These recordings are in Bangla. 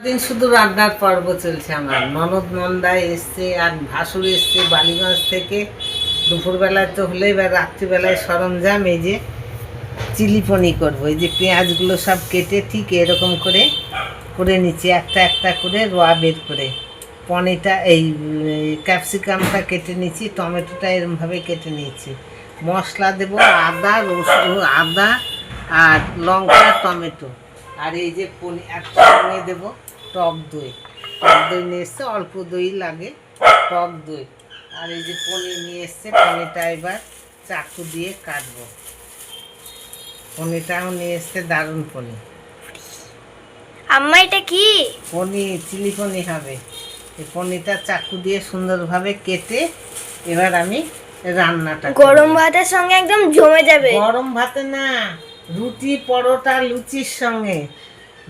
দিন শুধু রান্নার পর্ব চলছে আমার। ননদ নন্দায় এসছে আর ভাসুর এসছে বালিগঞ্জ থেকে। দুপুরবেলায় তো হলে এবার রাত্রিবেলায় সরঞ্জাম এই যে চিলি পনি করবো। এই যে পেঁয়াজগুলো সব কেটে ঠিক এরকম করে করে নিচ্ছি, একটা একটা করে রোয়া বের করে। পনিটা এই ক্যাপসিকামটা কেটে নিচ্ছি, টমেটোটা এরমভাবে কেটে নিচ্ছি। মশলা দেবো আদা রসুন, আদা আর লঙ্কা টমেটো। আর এই যে পনির একটা নিয়ে দেবো টক দই। টক দই নিয়ে এসছে, অল্প দই লাগে, টক দই। আর এই যে পনির নিয়ে এসছে, পনিরটা এবার চাকু দিয়ে কাটবো। পনিরটাও নিয়ে এসছে, দারুণ পনির। আম্মা এটা কি? পনির, চিলি পনির হবে। এই পনিরটা চাকু দিয়ে সুন্দরভাবে কেটে এবার আমি রান্নাটা গরম ভাতের সঙ্গে একদম জমে যাবে। গরম ভাতে না, রুটি পরোটা লুচির সঙ্গে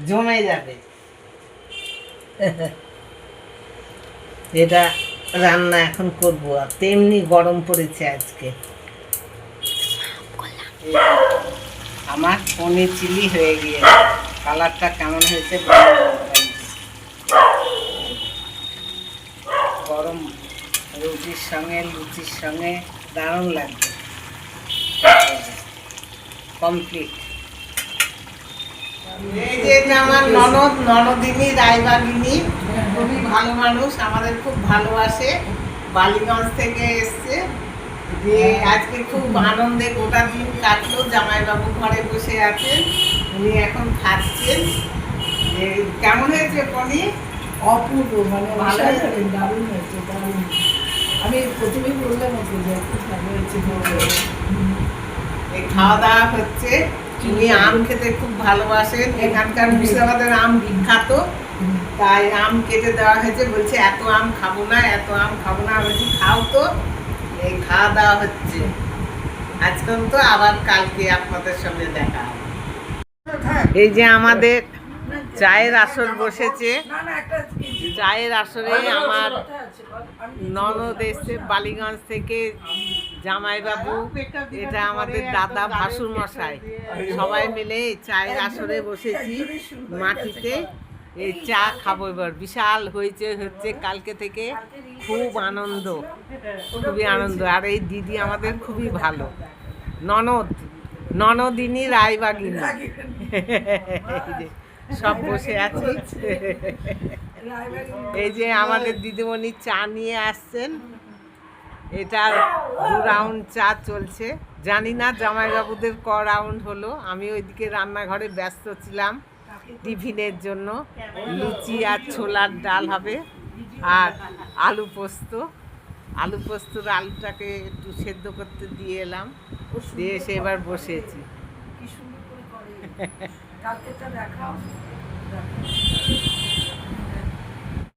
জমে যাবে। এটা রান্না এখন করবো। আর তেমনি গরম পড়েছে আজকে। আমার পনির চিলি হয়ে গিয়েছে। কালারটা কেমন হয়েছে গরম রুটির সঙ্গে লুচির সঙ্গে দারুণ লাগবে। কমপ্লিট। এই যে এটা আমার ননদ, ননদিনী রায়বাগিনী, খুবই ভালো মানুষ, আমাদের খুব ভালোবাসে। বালিগঞ্জ থেকে এসছে। যে আজকে খুব আনন্দে গোটা দিন কাটলো। জামাইবাবু ঘরে বসে আছেন, উনি এখন খাচ্ছেন। যে কেমন হয়েছে পনির? অপূর্ব, মানে ভালো হয়েছে? দারুণ হয়েছে, দারুণ। আমি প্রথমেই বললাম ওকে যে খুব ভালো হয়েছে। এই খাওয়া দাওয়া হচ্ছে। উনি আম খেতে খুব ভালোবাসেন, এখানকার মুর্শিদাবাদের আম বিখ্যাত, তাই আম কেটে দেওয়া হয়েছে। বলছে এত আম খাবো না, এত আম খাবো না। আমি বলছি খাও তো। এই খাওয়া দাওয়া হচ্ছে আজকাল, তো আবার কালকে আপনাদের সঙ্গে দেখা হবে। এই যে আমাদের চায়ের আসর বসেছে। চায়ের আসরে আমার ননদ এসছে বালিগঞ্জ থেকে, জামাইবাবু, এটা আমাদের দাদা ভাসুর মশাই, সবাই মিলে চায়ের আসরে বসেছি মাটিতে। এই চা খাবো এবার। বিশাল হয়েছে হচ্ছে কালকে থেকে, খুব আনন্দ, খুবই আনন্দ। আর এই দিদি আমাদের খুবই ভালো, ননদ, ননদিনী রায়বাগিনী। সব বসে আছি। এই যে আমাদের দিদিমণি চা নিয়ে আসছেন। এটা 2 রাউন্ড চা চলছে। জানি না জামাইবাবুদের ক রাউন্ড হলো। আমি ওইদিকে রান্নাঘরে ব্যস্ত ছিলাম টিফিনের জন্য। লুচি আর ছোলার ডাল হবে, আর আলু পোস্ত। আলু পোস্তর আলুটাকে একটু সেদ্ধ করতে দিয়ে এলাম, দিয়ে এসে এবার বসেছি। কি সুন্দর করে করে কালকেটা দেখাও।